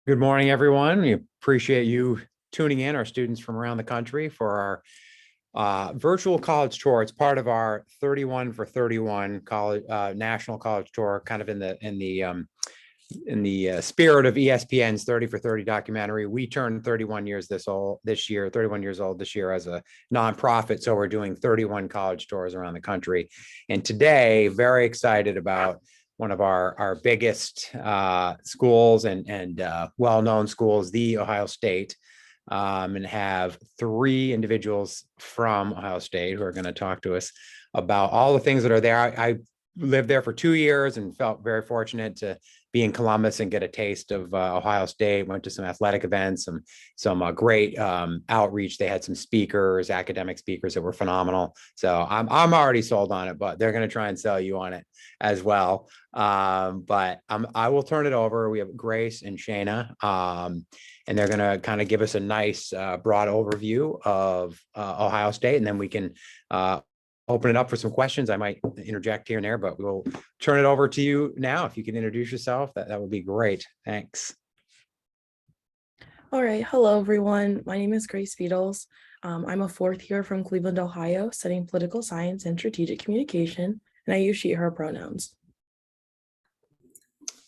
Good morning, everyone. We appreciate you tuning in, our students from around the country, for our virtual college tour. It's part of our 31 for 31 college national college tour, kind of in the spirit of ESPN's 30 for 30 documentary. We turned 31 years this year, 31 years old this year as a nonprofit. So we're doing 31 college tours around the country. And today, very excited about one of our biggest schools and well-known schools, the Ohio State, and have three individuals from Ohio State who are going to talk to us about all the things that are there. I lived there for 2 years and felt very fortunate to be in Columbus and get a taste of Ohio State. Went to some athletic events, some great outreach. They had some speakers, academic speakers that were phenomenal. So I'm already sold on it, but they're going to try and sell you on it as well. But I will turn it over. We have Grace and Shayna, and they're going to kind of give us a nice broad overview of Ohio State, and then we can open it up for some questions. I might interject here and there, but we'll turn it over to you now. If you can introduce yourself, that would be great. Thanks. All right. Hello, everyone. My name is Grace Beatles. I'm a fourth year from Cleveland, Ohio, studying political science and strategic communication, and I use she, her pronouns.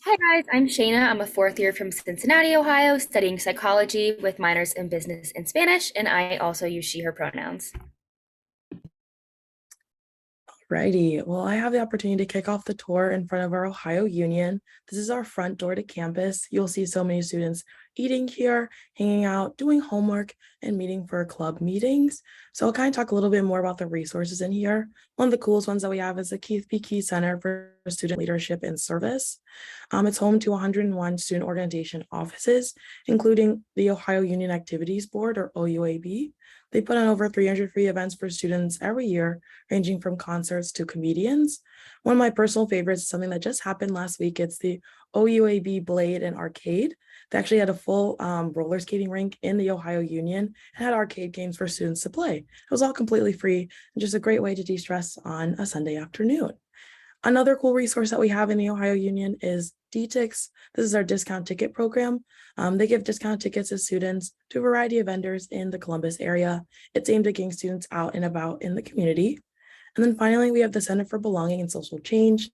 Hi guys, I'm Shayna. I'm a fourth year from Cincinnati, Ohio, studying psychology with minors in business and Spanish, and I also use she, her pronouns. Righty. Well, I have the opportunity to kick off the tour in front of our Ohio Union. This is our front door to campus. You'll see so many students eating here, hanging out, doing homework, and meeting for club meetings. So I'll kind of talk a little bit more about the resources in here. One of the coolest ones that we have is the Keith B. Key Center for Student Leadership and Service. It's home to 101 student organization offices, including the Ohio Union Activities Board, or OUAB. They put on over 300 free events for students every year, ranging from concerts to comedians. One of my personal favorites is something that just happened last week. It's the OUAB Blade and Arcade. They actually had a full roller skating rink in the Ohio Union and had arcade games for students to play. It was all completely free and just a great way to de-stress on a Sunday afternoon. Another cool resource that we have in the Ohio Union is DTICS. This is our discount ticket program. They give discount tickets to students to a variety of vendors in the Columbus area. It's aimed at getting students out and about in the community. And then finally, we have the Center for Belonging and Social Change.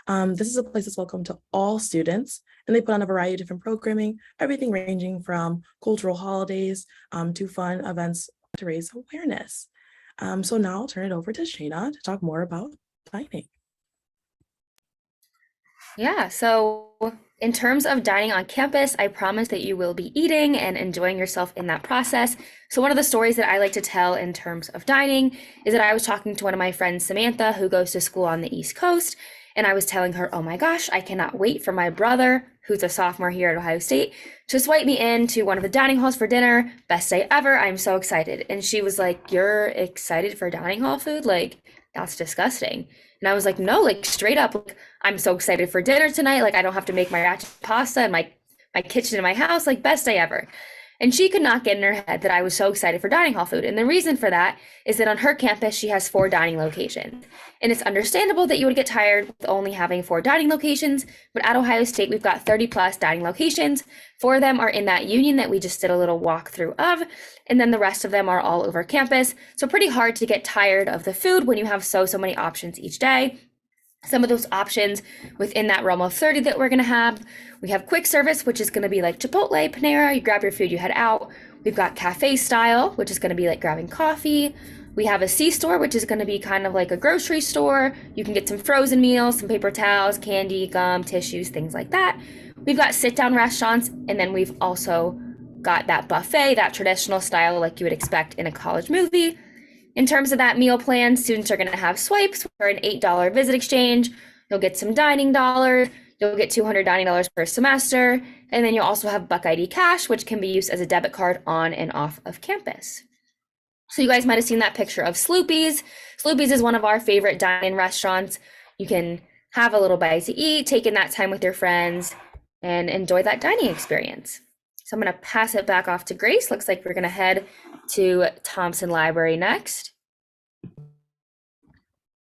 This is a place that's welcome to all students, and they put on a variety of different programming, everything ranging from cultural holidays to fun events to raise awareness. So now I'll turn it over to Shayna to talk more about dining. Yeah, so in terms of dining on campus, I promise that you will be eating and enjoying yourself in that process. So one of the stories that I like to tell in terms of dining is that I was talking to one of my friends, Samantha, who goes to school on the East Coast, and I was telling her, oh my gosh, I cannot wait for my brother, who's a sophomore here at Ohio State, to swipe me into one of the dining halls for dinner. Best day ever. I'm so excited. And she was like, you're excited for dining hall food? Like, that's disgusting. And I was like, no, like straight up, like, I'm so excited for dinner tonight. Like I don't have to make my pasta in my kitchen in my house. Like best day ever. And she could not get in her head that I was so excited for dining hall food. And the reason for that is that on her campus, she has 4 dining locations. And it's understandable that you would get tired with only having 4 dining locations. But at Ohio State, we've got 30 plus dining locations. 4 of them are in that union that we just did a little walkthrough of. And then the rest of them are all over campus. So pretty hard to get tired of the food when you have so many options each day. Some of those options within that realm of 30 that we're going to have, we have quick service, which is going to be like Chipotle, Panera. You grab your food, you head out. We've got cafe style, which is going to be like grabbing coffee. We have a C-store, which is going to be kind of like a grocery store. You can get some frozen meals, some paper towels, candy, gum, tissues, things like that. We've got sit-down restaurants, and then we've also got that buffet, that traditional style like you would expect in a college movie. In terms of that meal plan, students are going to have swipes for an $8 visit exchange. You'll get some dining dollars. You'll get $200 dining dollars per semester. And then you'll also have Buck ID Cash, which can be used as a debit card on and off of campus. So you guys might have seen that picture of Sloopy's. Sloopy's is one of our favorite dine-in restaurants. You can have a little bite to eat, take in that time with your friends, and enjoy that dining experience. So I'm going to pass it back off to Grace. Looks like we're going to head to Thompson Library next.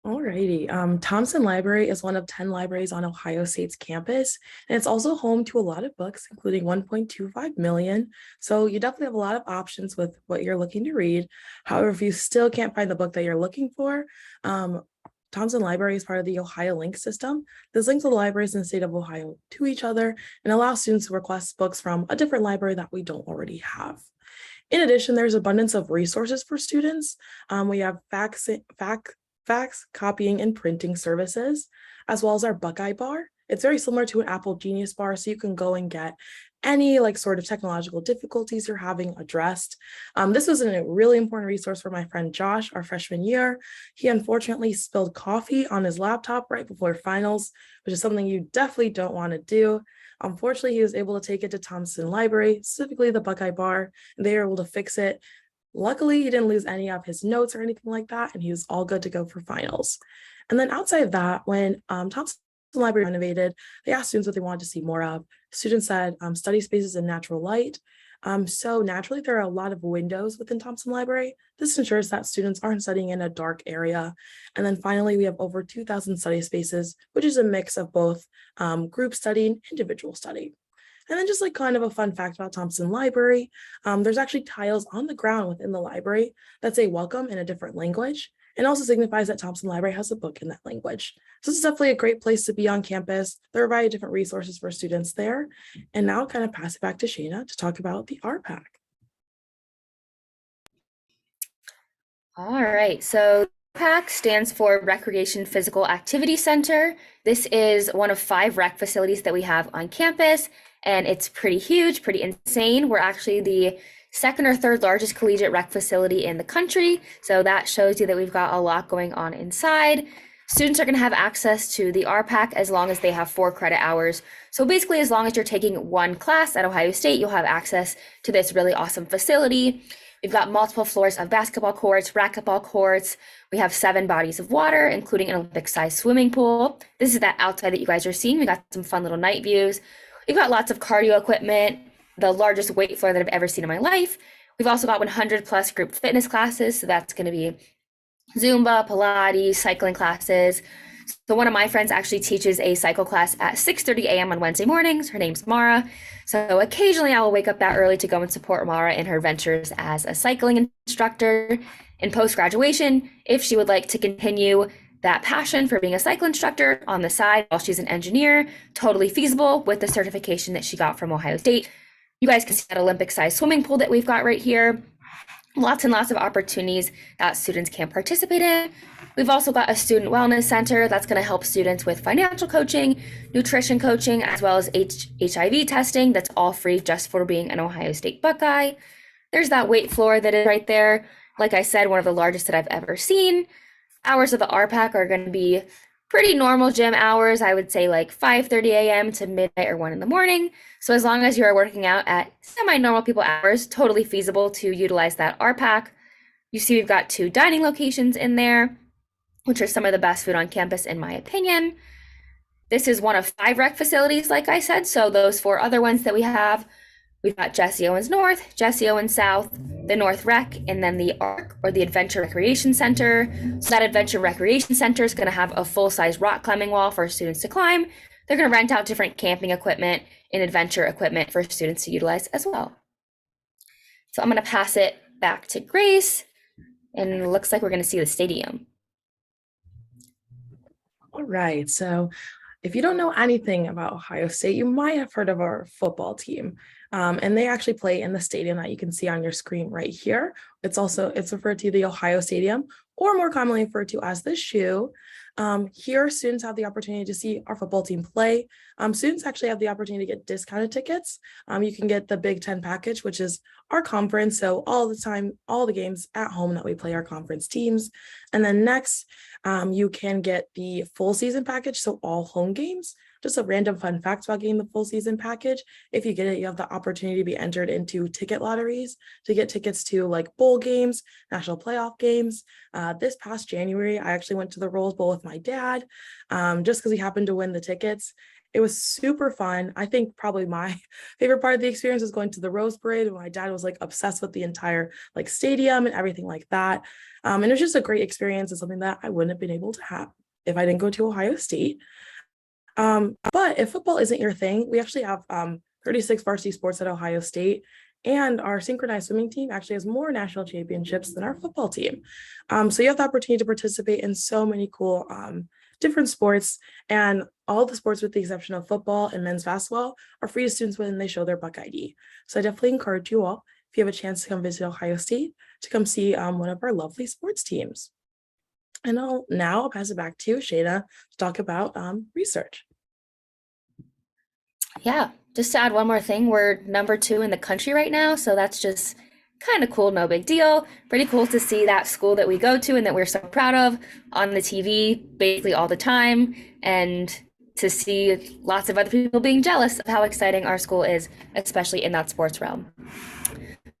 Alrighty. Thompson Library is one of 10 libraries on Ohio State's campus, and it's also home to a lot of books, including 1.25 million. So you definitely have a lot of options with what you're looking to read. However, if you still can't find the book that you're looking for, Thompson Library is part of the Ohio Link system. This links all the libraries in the state of Ohio to each other and allows students to request books from a different library that we don't already have. In addition, there's abundance of resources for students. We have fax, copying, and printing services, as well as our Buckeye bar. It's very similar to an Apple Genius bar, so you can go and get any like sort of technological difficulties you're having addressed. This was a really important resource for my friend Josh, our freshman year. He unfortunately spilled coffee on his laptop right before finals, which is something you definitely don't want to do. Unfortunately, he was able to take it to Thompson Library, specifically the Buckeye bar, and they were able to fix it. Luckily, he didn't lose any of his notes or anything like that, and he was all good to go for finals. And then outside of that, when Thompson Library renovated, they asked students what they wanted to see more of. Students said study spaces in natural light. So naturally, there are a lot of windows within Thompson Library. This ensures that students aren't studying in a dark area. And then finally, we have over 2,000 study spaces, which is a mix of both group study and individual study. And then just like kind of a fun fact about Thompson Library, there's actually tiles on the ground within the library that say welcome in a different language, and also signifies that Thompson Library has a book in that language. So this is definitely a great place to be on campus. There are a variety of different resources for students there. And now I'll kind of pass it back to Shayna to talk about the RPAC. All right, so RPAC stands for Recreation Physical Activity Center. This is one of 5 rec facilities that we have on campus, and it's pretty huge, pretty insane. We're actually the second or third largest collegiate rec facility in the country. So that shows you that we've got a lot going on inside. Students are going to have access to the RPAC as long as they have 4 credit hours. So basically, as long as you're taking one class at Ohio State, you'll have access to this really awesome facility. We've got multiple floors of basketball courts, racquetball courts. We have 7 bodies of water, including an Olympic-sized swimming pool. This is that outside that you guys are seeing. We got some fun little night views. We've got lots of cardio equipment, the largest weight floor that I've ever seen in my life. We've also got 100 plus group fitness classes. So that's going to be Zumba, Pilates, cycling classes. So one of my friends actually teaches a cycle class at 6:30 a.m. on Wednesday mornings. Her name's Mara. So occasionally I will wake up that early to go and support Mara in her ventures as a cycling instructor. In post-graduation, if she would like to continue that passion for being a cycle instructor on the side while she's an engineer, totally feasible with the certification that she got from Ohio State. You guys can see that Olympic-sized swimming pool that we've got right here. Lots and lots of opportunities that students can participate in. We've also got a student wellness center that's going to help students with financial coaching, nutrition coaching, as well as HIV testing. That's all free just for being an Ohio State Buckeye. There's that weight floor that is right there. Like I said, one of the largest that I've ever seen. Hours of the RPAC are going to be pretty normal gym hours. I would say like 5:30 a.m. to midnight or 1 in the morning. So as long as you are working out at semi-normal people hours, totally feasible to utilize that RPAC. You see we've got 2 dining locations in there, which are some of the best food on campus in my opinion. This is one of 5 rec facilities, like I said. So those 4 other ones that we have, we've got Jesse Owens North, Jesse Owens South, the North Rec, and then the ARC, or the Adventure Recreation Center. So that Adventure Recreation Center is going to have a full-size rock climbing wall for students to climb. They're going to rent out different camping equipment and adventure equipment for students to utilize as well. So I'm going to pass it back to Grace, and it looks like we're going to see the stadium. All right, so if you don't know anything about Ohio State, you might have heard of our football team. And they actually play in the stadium that you can see on your screen right here. It's referred to the Ohio Stadium, or more commonly referred to as the Shoe. Here, students have the opportunity to see our football team play. Students actually have the opportunity to get discounted tickets. You can get the Big Ten package, which is our conference. So all the games at home that we play our conference teams. And then next, you can get the full season package. So all home games. Just a random fun fact about getting the full season package. If you get it, you have the opportunity to be entered into ticket lotteries to get tickets to like bowl games, national playoff games. This past January, I actually went to the Rose Bowl with my dad just because he happened to win the tickets. It was super fun. I think probably my favorite part of the experience was going to the Rose Parade. My dad was like obsessed with the entire like stadium and everything like that. And it was just a great experience and something that I wouldn't have been able to have if I didn't go to Ohio State. But if football isn't your thing, we actually have 36 varsity sports at Ohio State. And our synchronized swimming team actually has more national championships than our football team. So you have the opportunity to participate in so many cool different sports, and all the sports with the exception of football and men's basketball are free to students when they show their Buck ID. So I definitely encourage you all, if you have a chance to come visit Ohio State, to come see one of our lovely sports teams. And I'll pass it back to Shayna to talk about research. Yeah, just to add one more thing, we're number 2 in the country right now, so that's just kind of cool, no big deal. Pretty cool to see that school that we go to and that we're so proud of on the TV basically all the time, and to see lots of other people being jealous of how exciting our school is, especially in that sports realm.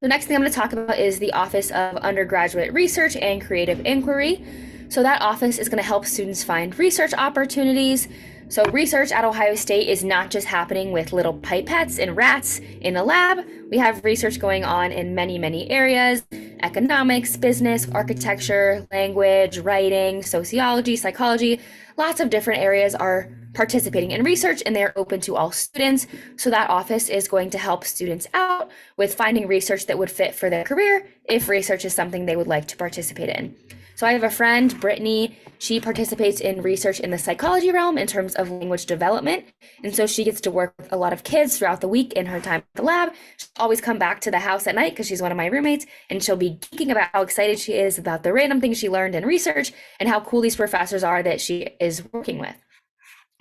The next thing I'm going to talk about is the Office of Undergraduate Research and Creative Inquiry. So that office is going to help students find research opportunities. So research at Ohio State is not just happening with little pipettes and rats in a lab. We have research going on in many, many areas: economics, business, architecture, language, writing, sociology, psychology. Lots of different areas are participating in research, and they're open to all students. So that office is going to help students out with finding research that would fit for their career if research is something they would like to participate in. So I have a friend, Brittany. She participates in research in the psychology realm in terms of language development. And so she gets to work with a lot of kids throughout the week in her time at the lab. She'll always come back to the house at night because she's one of my roommates, and she'll be geeking about how excited she is about the random things she learned in research and how cool these professors are that she is working with.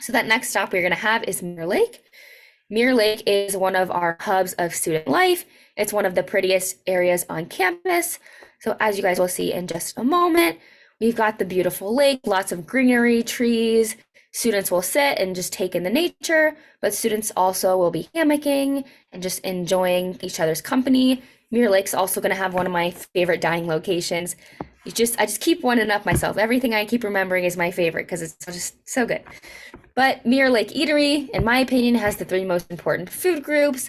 So that next stop we're going to have is Mirror Lake. Mirror Lake is one of our hubs of student life. It's one of the prettiest areas on campus. So as you guys will see in just a moment, we've got the beautiful lake, lots of greenery, trees. Students will sit and just take in the nature, but students also will be hammocking and just enjoying each other's company. Mirror Lake's also going to have one of my favorite dining locations. I just keep one up myself. Everything I keep remembering is my favorite because it's just so good. But Mirror Lake Eatery, in my opinion, has the 3 most important food groups: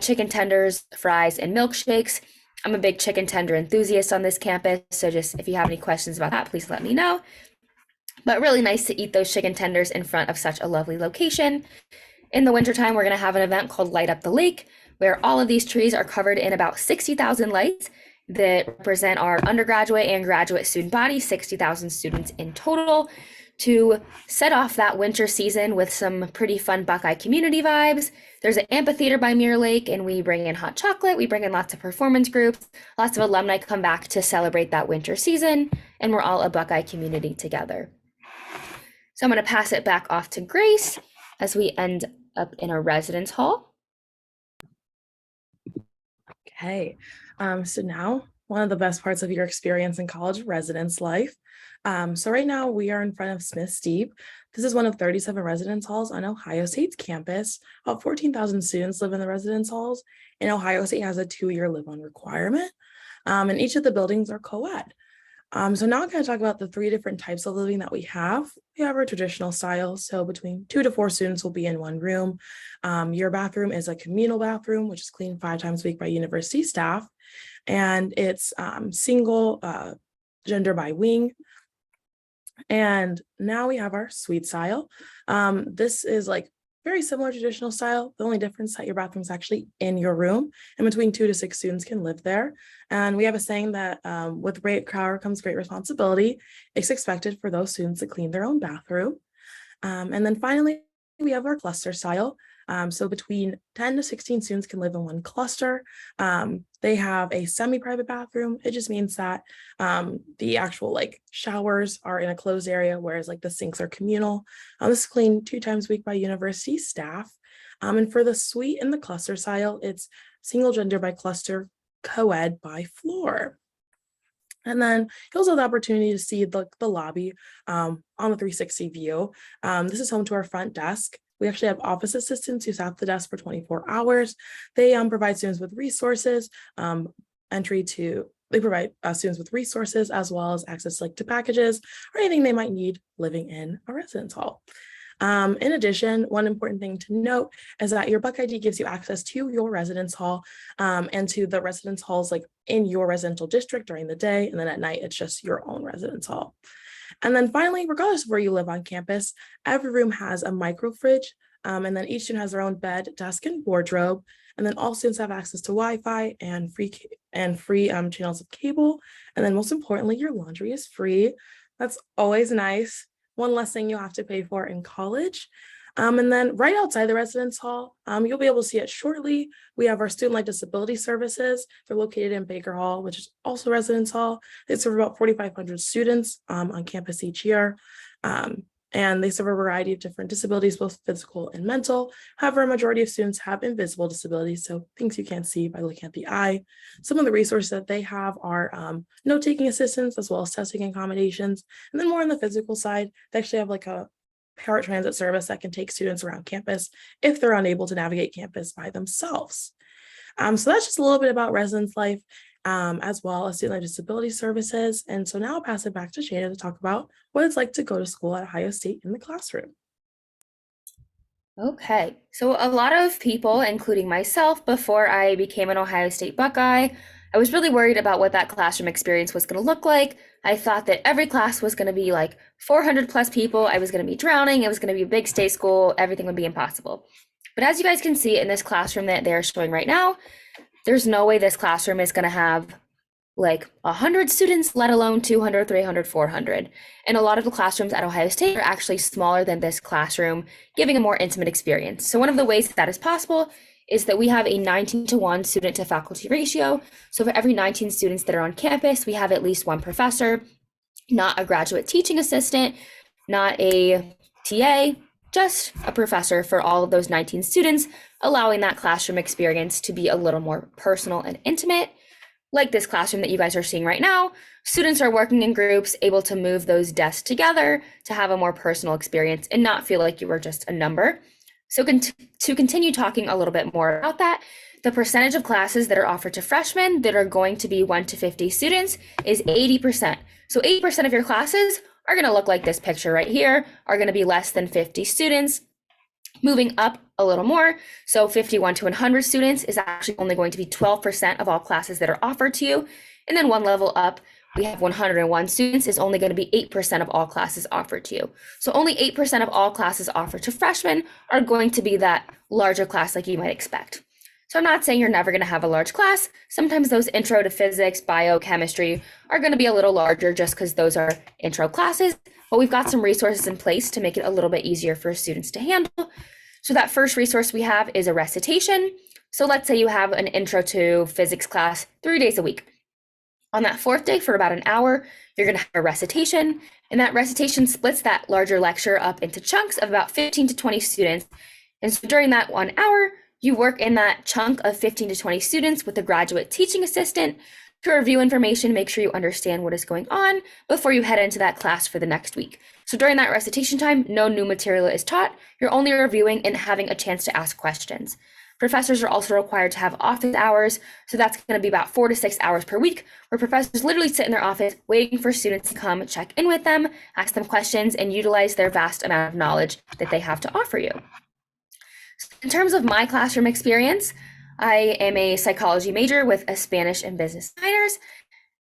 chicken tenders, fries, and milkshakes. I'm a big chicken tender enthusiast on this campus, so just if you have any questions about that, please let me know. But really nice to eat those chicken tenders in front of such a lovely location. In the wintertime, we're going to have an event called Light Up the Lake, where all of these trees are covered in about 60,000 lights that represent our undergraduate and graduate student body, 60,000 students in total, to set off that winter season with some pretty fun Buckeye community vibes. There's an amphitheater by Mirror Lake, and we bring in hot chocolate. We bring in lots of performance groups. Lots of alumni come back to celebrate that winter season, and we're all a Buckeye community together. So I'm going to pass it back off to Grace as we end up in a residence hall. Okay, so now one of the best parts of your experience in college residence life. So right now we are in front of Smith Steep. This is one of 37 residence halls on Ohio State's campus. About 14,000 students live in the residence halls, and Ohio State has a 2-year live-on requirement. And each of the buildings are co-ed. So now I'm going to talk about the 3 different types of living that we have. We have our traditional style, so between 2 to 4 students will be in one room. Your bathroom is a communal bathroom, which is cleaned 5 times a week by university staff, and it's single gender by wing. And now we have our suite style. This is like very similar to traditional style. The only difference is that your bathroom is actually in your room, and between 2 to 6 students can live there. And we have a saying that with great power comes great responsibility. It's expected for those students to clean their own bathroom. And then finally, we have our cluster style. So between 10 to 16 students can live in one cluster. They have a semi-private bathroom. It just means that the actual like showers are in a closed area, whereas like the sinks are communal. This is cleaned 2 times a week by university staff. And for the suite and the cluster style, it's single gender by cluster, co-ed by floor. And then you also have the opportunity to see the lobby on the 360 view. This is home to our front desk. We actually have office assistants who staff the desk for 24 hours. They provide students with resources, they provide students with resources as well as access like to packages or anything they might need living in a residence hall. In addition, one important thing to note is that your Buck ID gives you access to your residence hall and to the residence halls like in your residential district during the day, and then at night it's just your own residence hall. And then finally, regardless of where you live on campus, every room has a micro fridge, and then each student has their own bed, desk, and wardrobe. And then all students have access to Wi-Fi and free channels of cable. And then most importantly, your laundry is free. That's always nice. One less thing you'll have to pay for in college. And then right outside the residence hall, you'll be able to see it shortly. We have our student-led disability services. They're located in Baker Hall, which is also residence hall. They serve about 4,500 students on campus each year. And they serve a variety of different disabilities, both physical and mental. However, a majority of students have invisible disabilities, so things you can't see by looking at the eye. Some of the resources that they have are note-taking assistance, as well as testing accommodations. And then more on the physical side, they actually have like a paratransit service that can take students around campus if they're unable to navigate campus by themselves. So that's just a little bit about residence life, as well as student-led disability services. And so now I'll pass it back to Shana to talk about what it's like to go to school at Ohio State in the classroom. Okay, so a lot of people, including myself, before I became an Ohio State Buckeye, I was really worried about what that classroom experience was going to look like. I thought that every class was going to be like 400 plus people. I was going to be drowning. It was going to be a big state school. Everything would be impossible. But as you guys can see in this classroom that they're showing right now, there's no way this classroom is going to have like 100 students, let alone 200, 300, 400. And a lot of the classrooms at Ohio State are actually smaller than this classroom, giving a more intimate experience. So one of the ways that is possible is that we have a 19-to-1 student to faculty ratio. So for every 19 students that are on campus, we have at least one professor, not a graduate teaching assistant, not a TA, just a professor for all of those 19 students, allowing that classroom experience to be a little more personal and intimate. Like this classroom that you guys are seeing right now, students are working in groups, able to move those desks together to have a more personal experience and not feel like you were just a number. So to continue talking a little bit more about that, the percentage of classes that are offered to freshmen that are going to be 1 to 50 students is 80%. So 80% of your classes are going to look like this picture right here, are going to be less than 50 students. Moving up a little more, so 51 to 100 students is actually only going to be 12% of all classes that are offered to you. And then one level up, we have 101 students is only going to be 8% of all classes offered to you. So only 8% of all classes offered to freshmen are going to be that larger class like you might expect. So I'm not saying you're never going to have a large class. Sometimes those intro to physics, biochemistry are going to be a little larger just because those are intro classes, but we've got some resources in place to make it a little bit easier for students to handle. So that first resource we have is a recitation. So let's say you have an intro to physics class 3 days a week. On that fourth day for about an hour, you're going to have a recitation, and that recitation splits that larger lecture up into chunks of about 15 to 20 students. And so during that 1 hour, you work in that chunk of 15 to 20 students with a graduate teaching assistant to review information, make sure you understand what is going on before you head into that class for the next week. So during that recitation time, no new material is taught. You're only reviewing and having a chance to ask questions. Professors are also required to have office hours. So that's going to be about 4 to 6 hours per week, where professors literally sit in their office waiting for students to come check in with them, ask them questions, and utilize their vast amount of knowledge that they have to offer you. In terms of my classroom experience, I am a psychology major with a Spanish and business minors.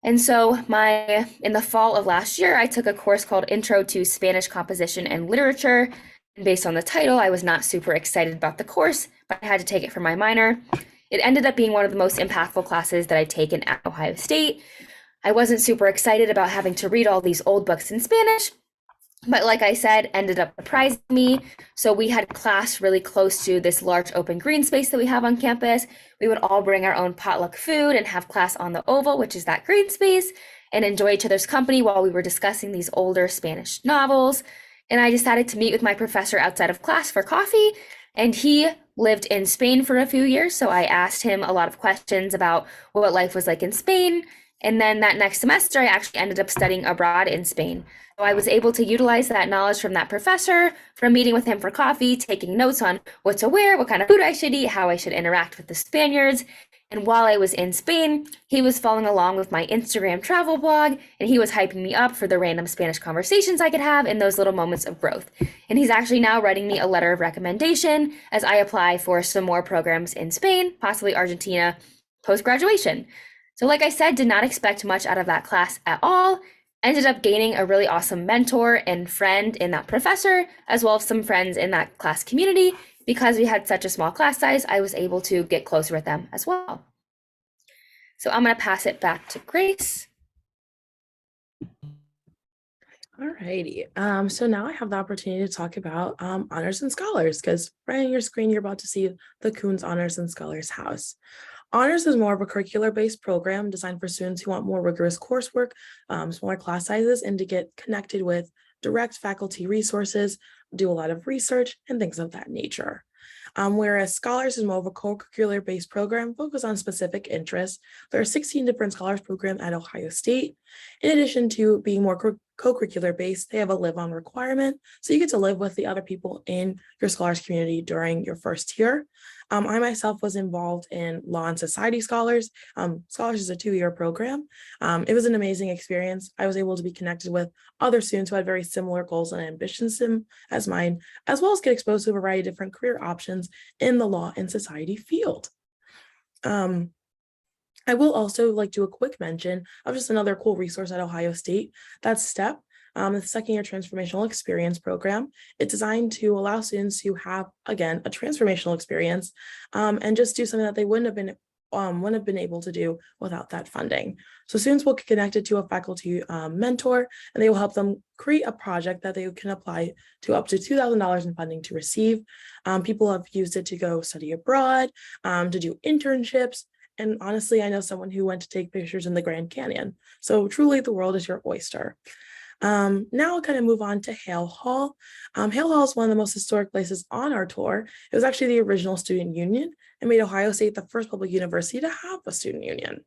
And so in the fall of last year, I took a course called Intro to Spanish Composition and Literature. And based on the title, I was not super excited about the course, but I had to take it for my minor. It ended up being one of the most impactful classes that I'd taken at Ohio State. I wasn't super excited about having to read all these old books in Spanish, but like I said, ended up surprising me. So we had class really close to this large open green space that we have on campus. We would all bring our own potluck food and have class on the oval, which is that green space, and enjoy each other's company while we were discussing these older Spanish novels. And I decided to meet with my professor outside of class for coffee, and he lived in Spain for a few years. So I asked him a lot of questions about what life was like in Spain. And then that next semester, I actually ended up studying abroad in Spain. So I was able to utilize that knowledge from that professor, from meeting with him for coffee, taking notes on what to wear, what kind of food I should eat, how I should interact with the Spaniards. And while I was in Spain, he was following along with my Instagram travel blog, and he was hyping me up for the random Spanish conversations I could have in those little moments of growth. And he's actually now writing me a letter of recommendation as I apply for some more programs in Spain, possibly Argentina, post-graduation. So like I said, did not expect much out of that class at all. Ended up gaining a really awesome mentor and friend in that professor, as well as some friends in that class community. Because we had such a small class size, I was able to get closer with them as well. So I'm going to pass it back to Grace. Alrighty. So now I have the opportunity to talk about honors and scholars, because right on your screen, you're about to see the Coons Honors and Scholars House. Honors is more of a curricular-based program designed for students who want more rigorous coursework, smaller class sizes, and to get connected with direct faculty resources, do a lot of research, and things of that nature. Whereas Scholars is more of a co-curricular-based program focused on specific interests. There are 16 different Scholars programs at Ohio State. In addition to being more co-curricular based, they have a live-on requirement. So you get to live with the other people in your Scholars community during your first year. I myself was involved in Law and Society Scholars. Scholars is a 2-year program. It was an amazing experience. I was able to be connected with other students who had very similar goals and ambitions as mine, as well as get exposed to a variety of different career options in the law and society field. I will also like do a quick mention of just another cool resource at Ohio State. That's STEP, the second-year transformational experience program. It's designed to allow students to have, again, a transformational experience and just do something that they wouldn't have been able to do without that funding. So students will get connected to a faculty mentor, and they will help them create a project that they can apply to up to $2,000 in funding to receive. People have used it to go study abroad, to do internships. And honestly, I know someone who went to take pictures in the Grand Canyon. So truly the world is your oyster. Now I'll kind of move on to Hale Hall. Hale Hall is one of the most historic places on our tour. It was actually the original student union and made Ohio State the first public university to have a student union.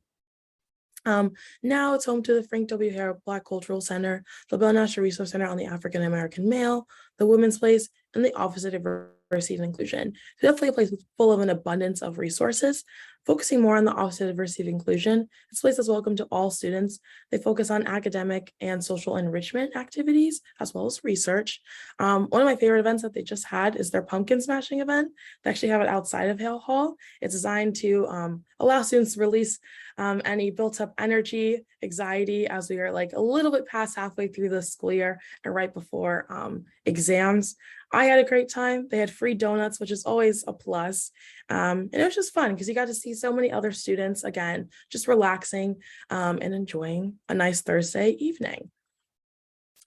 Now it's home to the Frank W. Hare Black Cultural Center, the Bell National Resource Center on the African American Male, the Women's Place, and the Office of Diversity and Inclusion. So definitely a place full of an abundance of resources. Focusing more on the Office of Diversity and Inclusion, this place is welcome to all students. They focus on academic and social enrichment activities, as well as research. One of my favorite events that they just had is their pumpkin smashing event. They actually have it outside of Hale Hall. It's designed to allow students to release any built up energy, anxiety, as we are like a little bit past halfway through the school year and right before exams. I had a great time. They had free donuts, which is always a plus. And it was just fun because you got to see so many other students, again, just relaxing and enjoying a nice Thursday evening.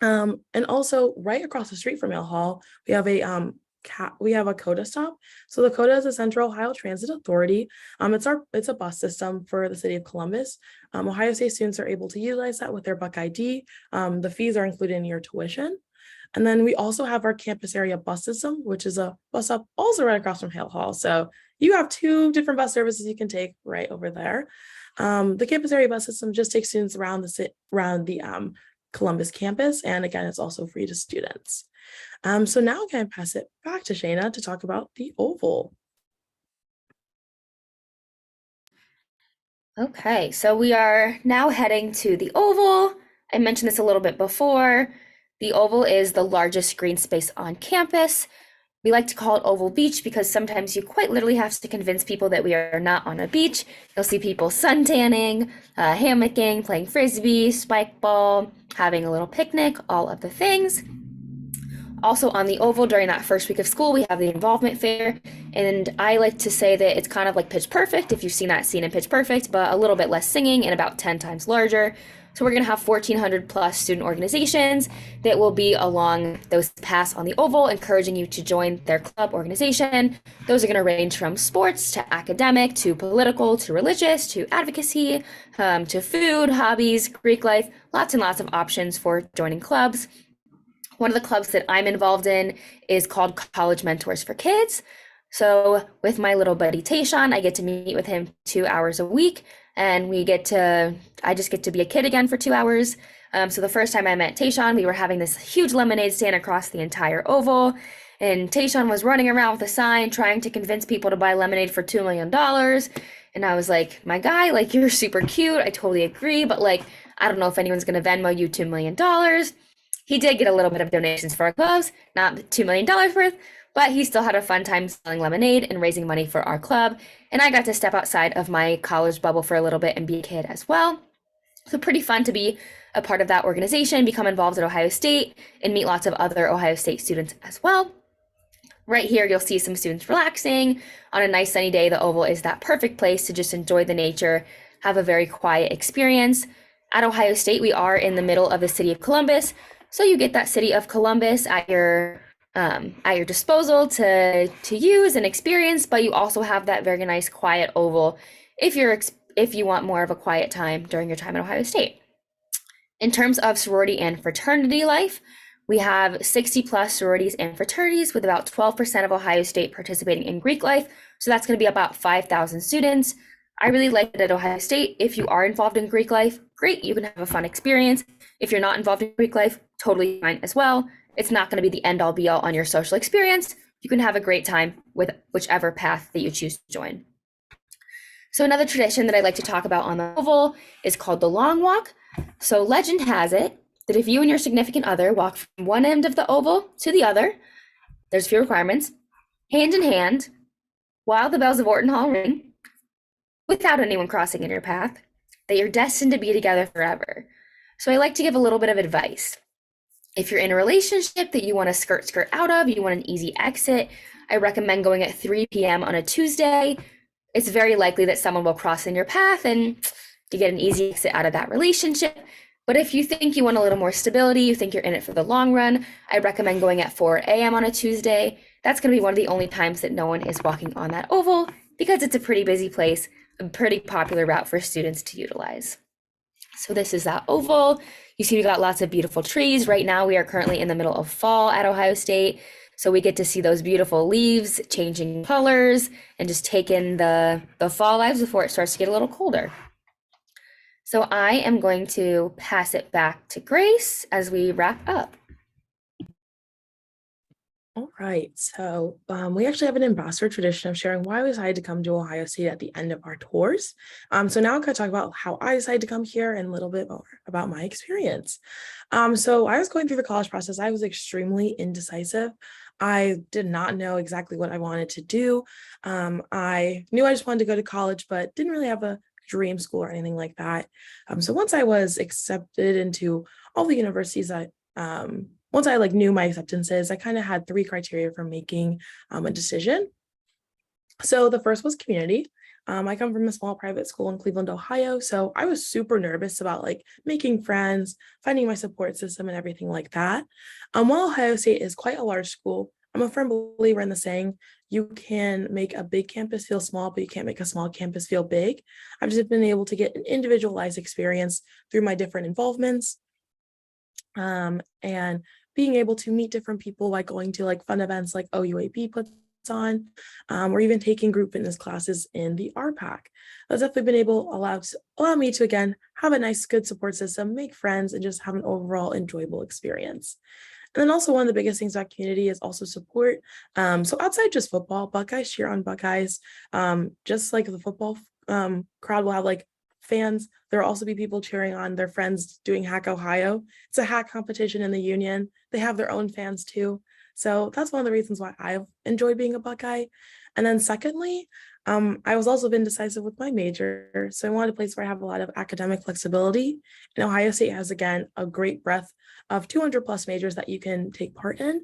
And also right across the street from Hale Hall, we have a CODA stop. So the CODA is the Central Ohio Transit Authority. It's a bus system for the city of Columbus. Ohio State students are able to utilize that with their Buck ID. The fees are included in your tuition. And then we also have our campus area bus system, which is a bus stop also right across from Hale Hall. So you have 2 different bus services you can take right over there. The campus area bus system just takes students around the Columbus campus. And again, it's also free to students. So now I'm going to pass it back to Shayna to talk about the Oval. Okay, so we are now heading to the Oval. I mentioned this a little bit before. The Oval is the largest green space on campus. We like to call it Oval Beach because sometimes you quite literally have to convince people that we are not on a beach. You'll see people suntanning, hammocking, playing frisbee, spike ball, having a little picnic, all of the things. Also on the Oval during that first week of school, we have the involvement fair. And I like to say that it's kind of like Pitch Perfect, if you've seen that scene in Pitch Perfect, but a little bit less singing and about 10 times larger. So we're going to have 1,400 plus student organizations that will be along those paths on the Oval, encouraging you to join their club organization. Those are going to range from sports to academic to political to religious to advocacy to food, hobbies, Greek life, lots and lots of options for joining clubs. One of the clubs that I'm involved in is called College Mentors for Kids. So with my little buddy Tayshawn, I get to meet with him 2 hours a week. and I just get to be a kid again for 2 hours. So the first time I met Tayshawn, we were having this huge lemonade stand across the entire oval, and Tayshawn was running around with a sign trying to convince people to buy lemonade for $2 million. And I was like, my guy, like, you're super cute. I totally agree, but like, I don't know if anyone's gonna Venmo you $2 million. He did get a little bit of donations for our clubs, not $2 million worth, but he still had a fun time selling lemonade and raising money for our club. And I got to step outside of my college bubble for a little bit and be a kid as well. So pretty fun to be a part of that organization, become involved at Ohio State, and meet lots of other Ohio State students as well. Right here, you'll see some students relaxing. On a nice sunny day, the Oval is that perfect place to just enjoy the nature, have a very quiet experience. At Ohio State, we are in the middle of the city of Columbus, so you get that city of Columbus at your disposal to use and experience, but you also have that very nice quiet Oval if you want more of a quiet time during your time at Ohio State. In terms of sorority and fraternity life, we have 60 plus sororities and fraternities with about 12% of Ohio State participating in Greek life. So that's going to be about 5,000 students. I really like it at Ohio State. If you are involved in Greek life, great, you can have a fun experience. If you're not involved in Greek life, totally fine as well. It's not going to be the end all be all on your social experience. You can have a great time with whichever path that you choose to join. So another tradition that I like to talk about on the Oval is called the Long Walk. So legend has it that if you and your significant other walk from one end of the Oval to the other, there's a few requirements, hand in hand, while the bells of Orton Hall ring, without anyone crossing in your path, that you're destined to be together forever. So I like to give a little bit of advice. If you're in a relationship that you want to skirt out of, you want an easy exit, I recommend going at 3 p.m. on a Tuesday. It's very likely that someone will cross in your path and you get an easy exit out of that relationship. But if you think you want a little more stability, you think you're in it for the long run, I recommend going at 4 a.m. on a Tuesday. That's going to be one of the only times that no one is walking on that Oval because it's a pretty busy place, a pretty popular route for students to utilize. So this is that Oval. You see we got lots of beautiful trees. Right now we are currently in the middle of fall at Ohio State. So we get to see those beautiful leaves changing colors and just take in the fall vibes before it starts to get a little colder. So I am going to pass it back to Grace as we wrap up. All right, so we actually have an ambassador tradition of sharing why we decided to come to Ohio State at the end of our tours. So now I'm going to talk about how I decided to come here and a little bit more about my experience. So I was going through the college process. I was extremely indecisive. I did not know exactly what I wanted to do. I knew I just wanted to go to college, but didn't really have a dream school or anything like that. So once I was accepted into all the universities once I knew my acceptances, I kind of had 3 criteria for making a decision. So the first was community. I come from a small private school in Cleveland, Ohio. So I was super nervous about making friends, finding my support system and everything like that. While Ohio State is quite a large school, I'm a firm believer in the saying, you can make a big campus feel small, but you can't make a small campus feel big. I've just been able to get an individualized experience through my different involvements. And being able to meet different people by going to fun events like OUAB puts on, or even taking group fitness classes in the RPAC. That's definitely been allow me to, again, have a nice, good support system, make friends, and just have an overall enjoyable experience. And then also one of the biggest things about community is also support. So outside just football, Buckeyes cheer on Buckeyes. Just like the football crowd will have fans, there will also be people cheering on their friends doing Hack Ohio. It's a hack competition in the union. They have their own fans too. So that's one of the reasons why I've enjoyed being a Buckeye. And then secondly, I was also indecisive with my major. So I wanted a place where I have a lot of academic flexibility. And Ohio State has, again, a great breadth of 200 plus majors that you can take part in.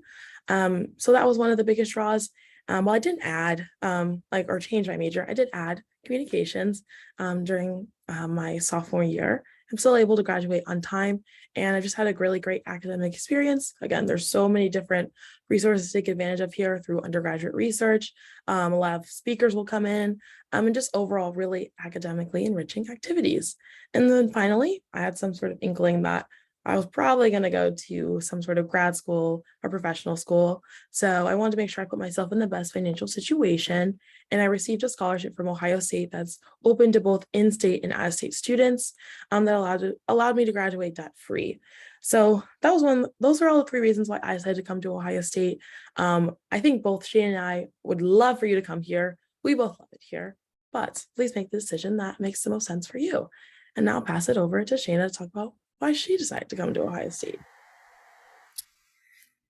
So that was one of the biggest draws. While I didn't add or change my major, I did add communications during my sophomore year. I'm still able to graduate on time, and I just had a really great academic experience. Again, there's so many different resources to take advantage of here through undergraduate research. A lot of speakers will come in, and just overall really academically enriching activities. And then finally, I had some sort of inkling that I was probably going to go to some sort of grad school or professional school. So I wanted to make sure I put myself in the best financial situation. And I received a scholarship from Ohio State that's open to both in-state and out-of-state students, that allowed me to graduate debt free. So that was those are all the three reasons why I decided to come to Ohio State. I think both Shane and I would love for you to come here. We both love it here, but please make the decision that makes the most sense for you. And now I'll pass it over to Shayna to talk about why she decided to come to Ohio State.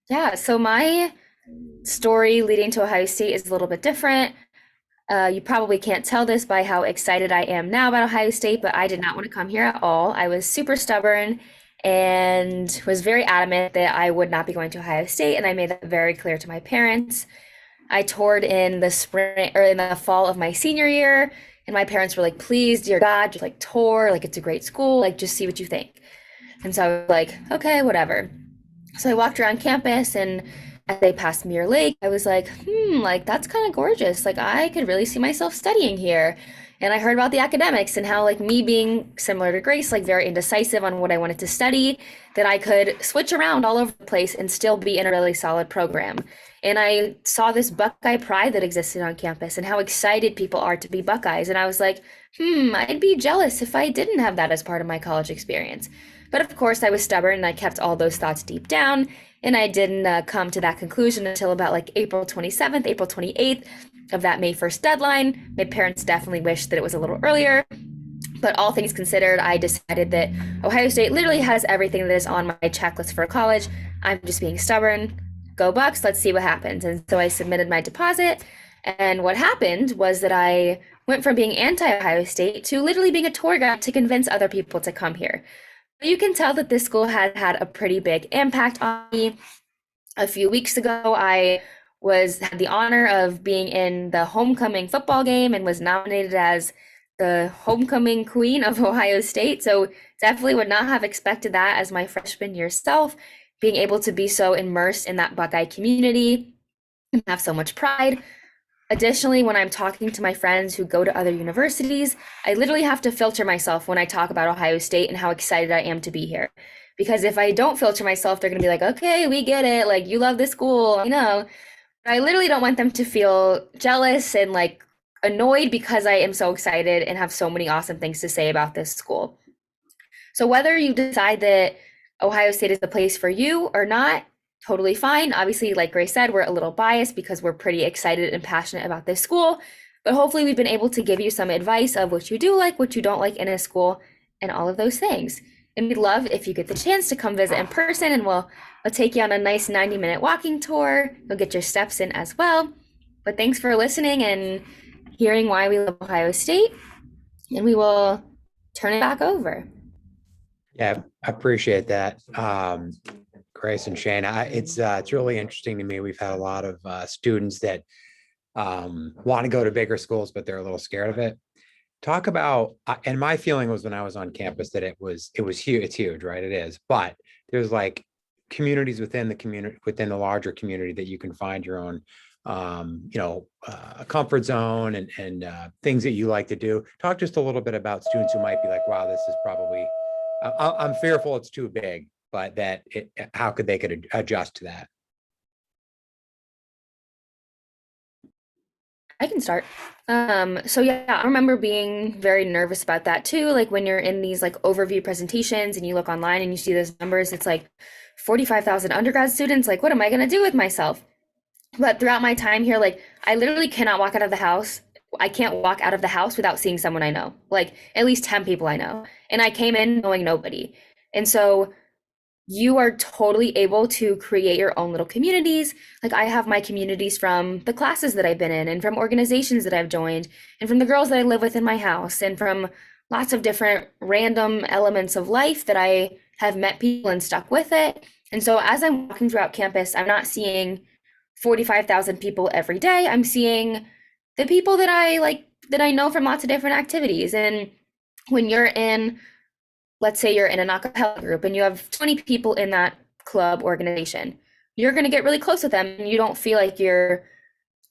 Yeah, so my story leading to Ohio State is a little bit different. You probably can't tell this by how excited I am now about Ohio State, but I did not want to come here at all. I was super stubborn and was very adamant that I would not be going to Ohio State, and I made that very clear to my parents. I toured in the spring or in the fall of my senior year, and my parents were like, please, dear God, just like tour, like it's a great school, like just see what you think. And so I was like, okay, whatever. So I walked around campus, and as they passed Mirror Lake, I was like, like that's kind of gorgeous. Like I could really see myself studying here. And I heard about the academics and how like me being similar to Grace, like very indecisive on what I wanted to study, that I could switch around all over the place and still be in a really solid program. And I saw this Buckeye pride that existed on campus and how excited people are to be Buckeyes. And I was like, I'd be jealous if I didn't have that as part of my college experience. But of course, I was stubborn and I kept all those thoughts deep down. And I didn't come to that conclusion until about like April 27th, April 28th of that May 1st deadline. My parents definitely wished that it was a little earlier. But all things considered, I decided that Ohio State literally has everything that is on my checklist for college. I'm just being stubborn. Go Bucks, let's see what happens. And so I submitted my deposit. And what happened was that I went from being anti-Ohio State to literally being a tour guide to convince other people to come here. You can tell that this school has had a pretty big impact on me. A few weeks ago, I had the honor of being in the homecoming football game and was nominated as the homecoming queen of Ohio State. So definitely would not have expected that as my freshman year self, being able to be so immersed in that Buckeye community and have so much pride. Additionally, when I'm talking to my friends who go to other universities, I literally have to filter myself when I talk about Ohio State and how excited I am to be here. Because if I don't filter myself, they're going to be like, okay, we get it. Like, you love this school. I know. I literally don't want them to feel jealous and like annoyed because I am so excited and have so many awesome things to say about this school. So whether you decide that Ohio State is the place for you or not, totally fine. Obviously, like Grace said, we're a little biased because we're pretty excited and passionate about this school, but hopefully we've been able to give you some advice of what you do like, what you don't like in a school, and all of those things. And we'd love if you get the chance to come visit in person, and we'll take you on a nice 90-minute walking tour. You'll get your steps in as well. But thanks for listening and hearing why we love Ohio State, and we will turn it back over. Yeah, I appreciate that. Grace and Shane, it's really interesting to me. We've had a lot of students that want to go to bigger schools, but they're a little scared of it. Talk about, and my feeling was when I was on campus that it was huge. It's huge, right? It is, but there's like communities within the community, within the larger community, that you can find your own, a comfort zone and things that you like to do. Talk just a little bit about students who might be like, wow, this is probably, I'm fearful it's too big, but how could they adjust to that? I can start. So yeah, I remember being very nervous about that too. Like when you're in these like overview presentations and you look online and you see those numbers, it's like 45,000 undergrad students. Like, what am I going to do with myself? But throughout my time here, like I literally cannot walk out of the house. I can't walk out of the house without seeing someone I know, like at least 10 people I know. And I came in knowing nobody. And so you are totally able to create your own little communities. Like I have my communities from the classes that I've been in and from organizations that I've joined and from the girls that I live with in my house and from lots of different random elements of life that I have met people and stuck with it. And so as I'm walking throughout campus, I'm not seeing 45,000 people every day. I'm seeing the people that I know from lots of different activities. And when you're in, let's say you're in an a cappella group and you have 20 people in that club organization, you're going to get really close with them and you don't feel like you're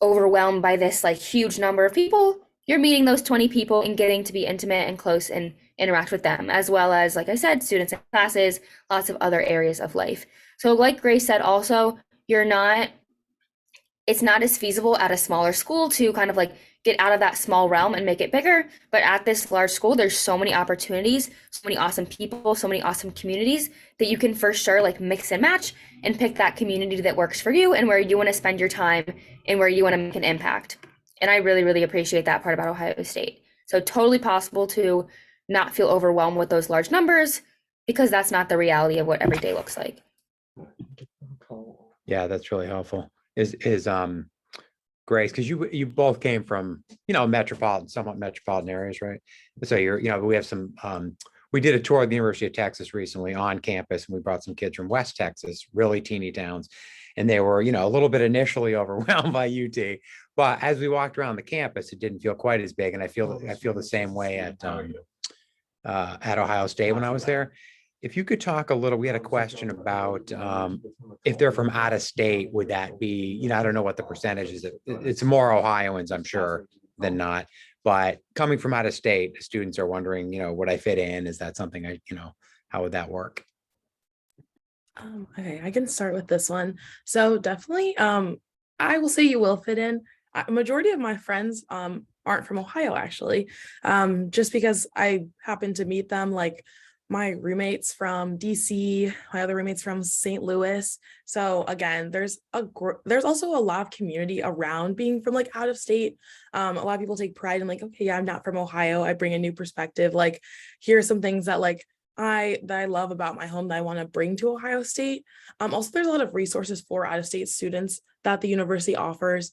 overwhelmed by this like huge number of people. you're meeting those 20 people and getting to be intimate and close and interact with them, as well as, like I said, students in classes, lots of other areas of life. So like Grace said, also, it's not as feasible at a smaller school to kind of like get out of that small realm and make it bigger. But at this large school, there's so many opportunities, so many awesome people, so many awesome communities that you can for sure like mix and match and pick that community that works for you and where you want to spend your time and where you want to make an impact. And I really, really appreciate that part about Ohio State. So totally possible to not feel overwhelmed with those large numbers because that's not the reality of what every day looks like. Yeah, that's really helpful. Is Grace, because you both came from, somewhat metropolitan areas, right? So we have some we did a tour of the University of Texas recently on campus, and we brought some kids from West Texas, really teeny towns, and they were, a little bit initially overwhelmed by UT, but as we walked around the campus, it didn't feel quite as big. And I feel the same way at Ohio State when I was there. If you could talk a little, we had a question about if they're from out of state, would that be, I don't know what the percentage is. It's more Ohioans, I'm sure, than not. But coming from out of state, students are wondering, would I fit in? Is that something how would that work? Okay, I can start with this one. So definitely, I will say you will fit in. A majority of my friends aren't from Ohio, actually, just because I happen to meet them, like my roommates from DC, my other roommates from St. Louis. So again, there's also a lot of community around being from like out of state. A lot of people take pride in like, okay, yeah, I'm not from Ohio. I bring a new perspective. Like, here are some things that like that I love about my home that I want to bring to Ohio State. Also, there's a lot of resources for out of state students that the university offers.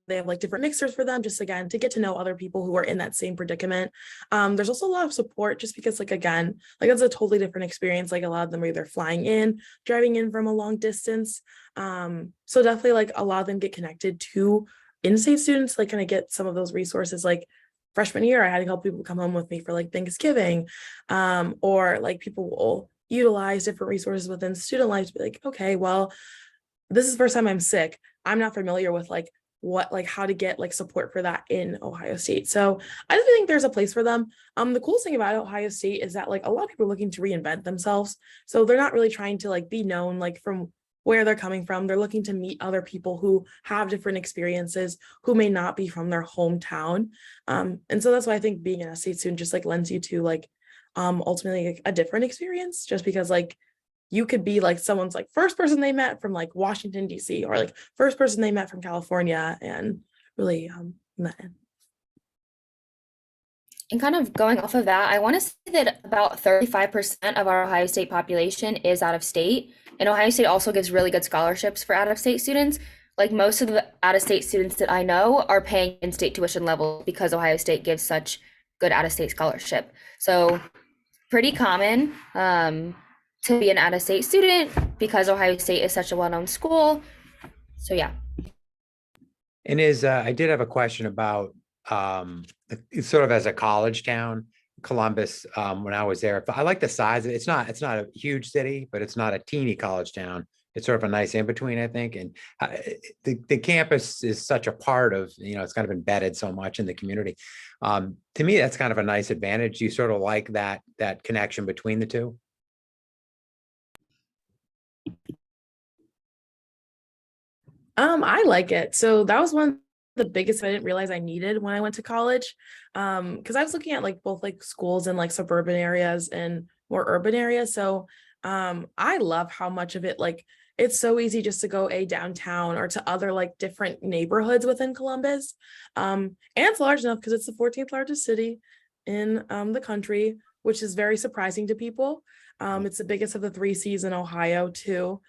They have like different mixers for them, just again to get to know other people who are in that same predicament. There's also a lot of support just because like again, like that's a totally different experience. Like a lot of them are either flying in, driving in from a long distance. So definitely like a lot of them get connected to in-state students, like kind of get some of those resources. Like freshman year, I had a couple people come home with me for like Thanksgiving, or like people will utilize different resources within student life to be like, okay, well, this is the first time I'm sick. I'm not familiar with like how to get like support for that in Ohio State. So I just think there's a place for them. The coolest thing about Ohio State is that like a lot of people are looking to reinvent themselves. So they're not really trying to like be known like from where they're coming from. They're looking to meet other people who have different experiences, who may not be from their hometown. And so that's why I think being an state student just like lends you to like ultimately like, a different experience, just because like you could be like someone's like first person they met from like Washington, DC, or like first person they met from California, and really met. And kind of going off of that, I want to say that about 35% of our Ohio State population is out of state. And Ohio State also gives really good scholarships for out of state students. Like most of the out of state students that I know are paying in state tuition level because Ohio State gives such good out of state scholarship. So pretty common to be an out of state student because Ohio State is such a well-known school. So yeah. And I did have a question about sort of as a college town, Columbus, when I was there. I like the size of it. It's not a huge city, but it's not a teeny college town. It's sort of a nice in between, I think. And the campus is such a part of, it's kind of embedded so much in the community. To me, that's kind of a nice advantage. You sort of like that connection between the two. I like it. So that was one of the biggest I didn't realize I needed when I went to college. Because I was looking at like both like schools in like suburban areas and more urban areas. So I love how much of it like it's so easy just to go downtown or to other like different neighborhoods within Columbus. And it's large enough because it's the 14th largest city in the country, which is very surprising to people. It's the biggest of the 3 Cs in Ohio too.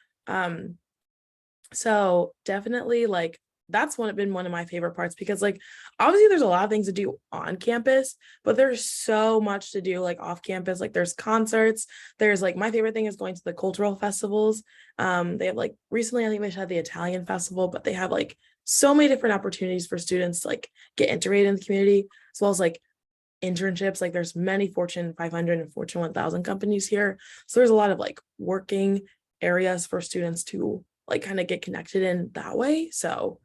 So definitely like that's been one of my favorite parts, because like obviously there's a lot of things to do on campus, but there's so much to do like off campus. Like there's concerts, there's like my favorite thing is going to the cultural festivals. They have like recently I think they had the Italian festival, but they have like so many different opportunities for students to like get integrated in the community, as well as like internships. Like there's many Fortune 500 and Fortune 1000 companies here, so there's a lot of like working areas for students to like kind of get connected in that way. So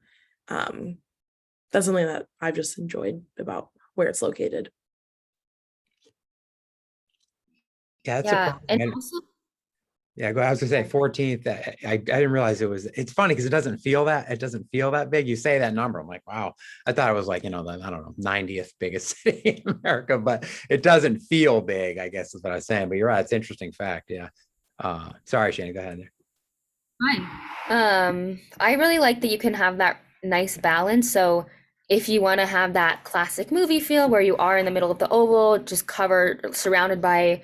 that's something that I've just enjoyed about where it's located. Yeah, that's Yeah, and surprising. also, Yeah, I was gonna say 14th. I didn't realize it's funny because it doesn't feel that big. You say that number. I'm like, wow, I thought it was like, the, I don't know, 90th biggest city in America, but it doesn't feel big, I guess is what I was saying. But you're right, it's an interesting fact. Yeah. Sorry, Shane, go ahead. fine. I really like that you can have that nice balance. So if you want to have that classic movie feel where you are in the middle of the oval, just covered, surrounded by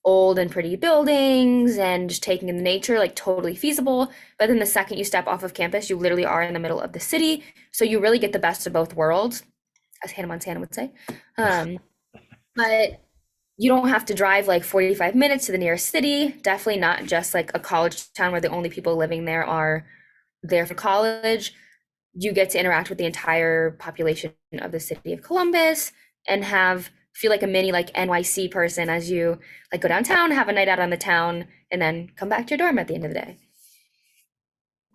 old and pretty buildings and just taking in the nature, like totally feasible. But then the second you step off of campus, you literally are in the middle of the city. So you really get the best of both worlds, as Hannah Montana would say. But you don't have to drive like 45 minutes to the nearest city. Definitely not just like a college town where the only people living there are there for college. You get to interact with the entire population of the city of Columbus and feel like a mini like NYC person as you like go downtown, have a night out on the town, and then come back to your dorm at the end of the day.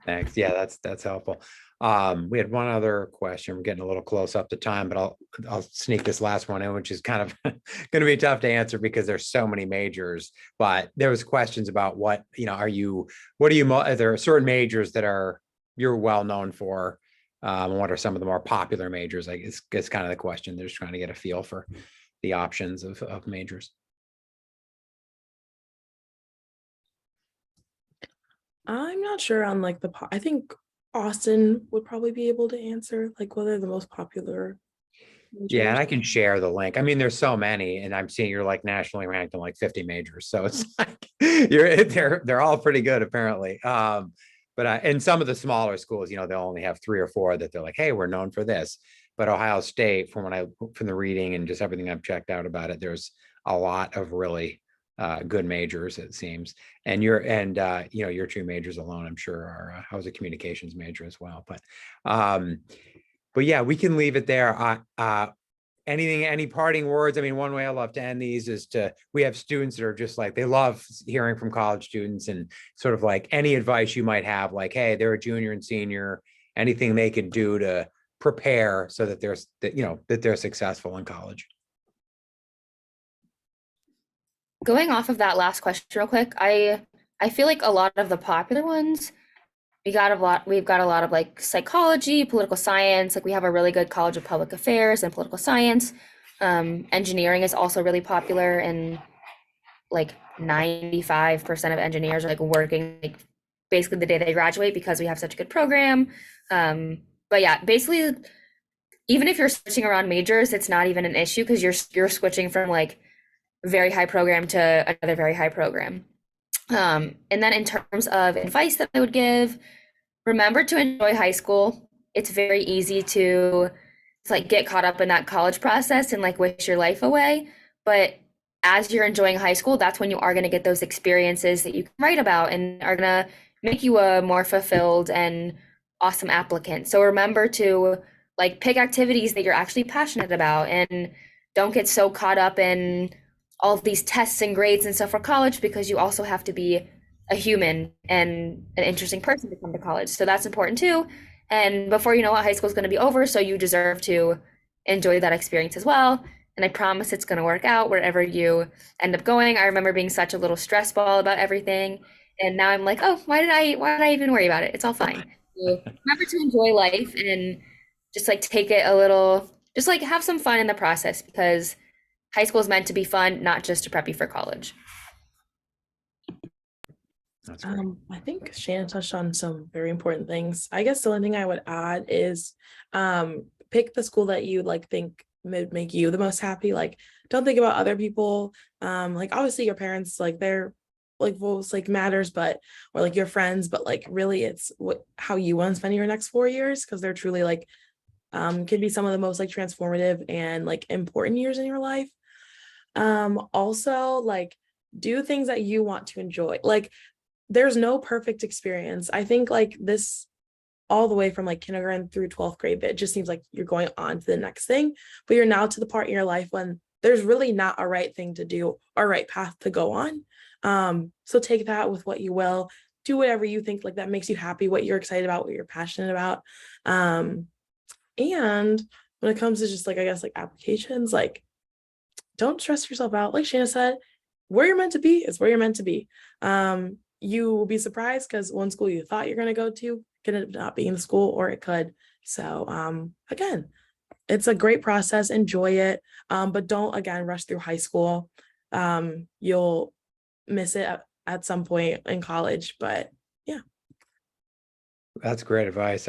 Thanks. Yeah, that's helpful. We had one other question. We're getting a little close up to time, but I'll sneak this last one in, which is kind of going to be tough to answer because there's so many majors. But there was questions about what are there certain majors that you're well known for? What are some of the more popular majors? Like it's kind of the question. They're just trying to get a feel for the options of majors. I'm not sure on like I think Austin would probably be able to answer like what are the most popular Yeah, and majors. I can share the link. I mean, there's so many, and I'm seeing you're like nationally ranked in like 50 majors. So it's like they're all pretty good apparently. But in some of the smaller schools, they'll only have 3 or 4 that they're like, hey, we're known for this. But Ohio State, from the reading and just everything I've checked out about it, there's a lot of really good majors, it seems. And your 2 majors alone, I'm sure, are I was a communications major as well. But yeah, we can leave it there. Any parting words? I mean, one way I love to end these is we have students that are just like, they love hearing from college students and sort of like any advice you might have, like, hey, they're a junior and senior, anything they could do to prepare so that they're successful in college. Going off of that last question real quick, I feel like a lot of the popular ones, we've got a lot of like psychology, political science, like we have a really good College of Public Affairs and political science. Engineering is also really popular, and like 95% of engineers are like working like basically the day they graduate because we have such a good program. But yeah, basically, even if you're switching around majors, it's not even an issue because you're switching from like very high program to another very high program. And then in terms of advice that I would give, remember to enjoy high school. It's very easy to like get caught up in that college process and like wish your life away. But as you're enjoying high school, that's when you are going to get those experiences that you can write about and are going to make you a more fulfilled and awesome applicant. So remember to like pick activities that you're actually passionate about and don't get so caught up in all of these tests and grades and stuff for college because you also have to be a human and an interesting person to come to college. So that's important too. And before you know it, high school is going to be over. So you deserve to enjoy that experience as well. And I promise it's going to work out wherever you end up going. I remember being such a little stress ball about everything. And now I'm like, oh, why did I even worry about it? It's all fine. So remember to enjoy life and just like take it a little, just like have some fun in the process because high school is meant to be fun, not just to prep you for college. That's great. I think Shannon touched on some very important things. I guess the only thing I would add is pick the school that you like think would make you the most happy. Like, don't think about other people. Like obviously your parents, like they're like votes like matters, but or like your friends, but like really it's how you want to spend your next 4 years because they're truly like can be some of the most like transformative and like important years in your life. Also like do things that you want to enjoy. Like there's no perfect experience. I think like this all the way from like kindergarten through 12th grade, it just seems like you're going on to the next thing, but you're now to the part in your life when there's really not a right thing to do or right path to go on. So take that with what you will, do whatever you think like that makes you happy, what you're excited about, what you're passionate about. And when it comes to just like, I guess, like applications, like don't stress yourself out. Like Shana said, where you're meant to be is where you're meant to be. You will be surprised because one school you thought you're going to go to could end up not being the school, or it could. So again, it's a great process. Enjoy it. But don't, again, rush through high school. You'll miss it at some point in college, but yeah. That's great advice.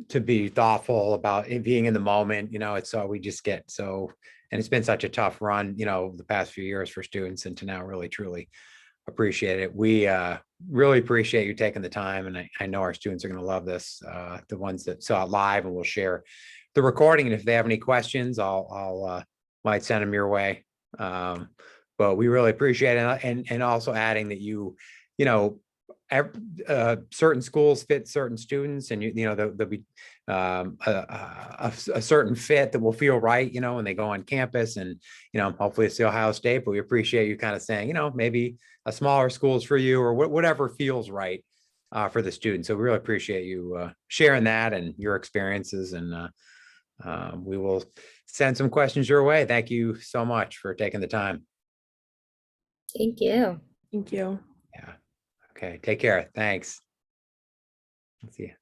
To be thoughtful about it being in the moment, it's so we just get so, and it's been such a tough run, the past few years for students, and to now really truly appreciate it. We really appreciate you taking the time, and I know our students are going to love this, the ones that saw it live, and we'll share the recording. And if they have any questions, I'll might send them your way. But we really appreciate it, and also adding that certain schools fit certain students, and there'll be a certain fit that will feel right, when they go on campus, and hopefully it's the Ohio State. But we appreciate you kind of saying, maybe a smaller school is for you, or whatever feels right for the student. So we really appreciate you sharing that and your experiences, and we will send some questions your way. Thank you so much for taking the time. Thank you. Thank you. Yeah. Okay. Take care. Thanks. See you.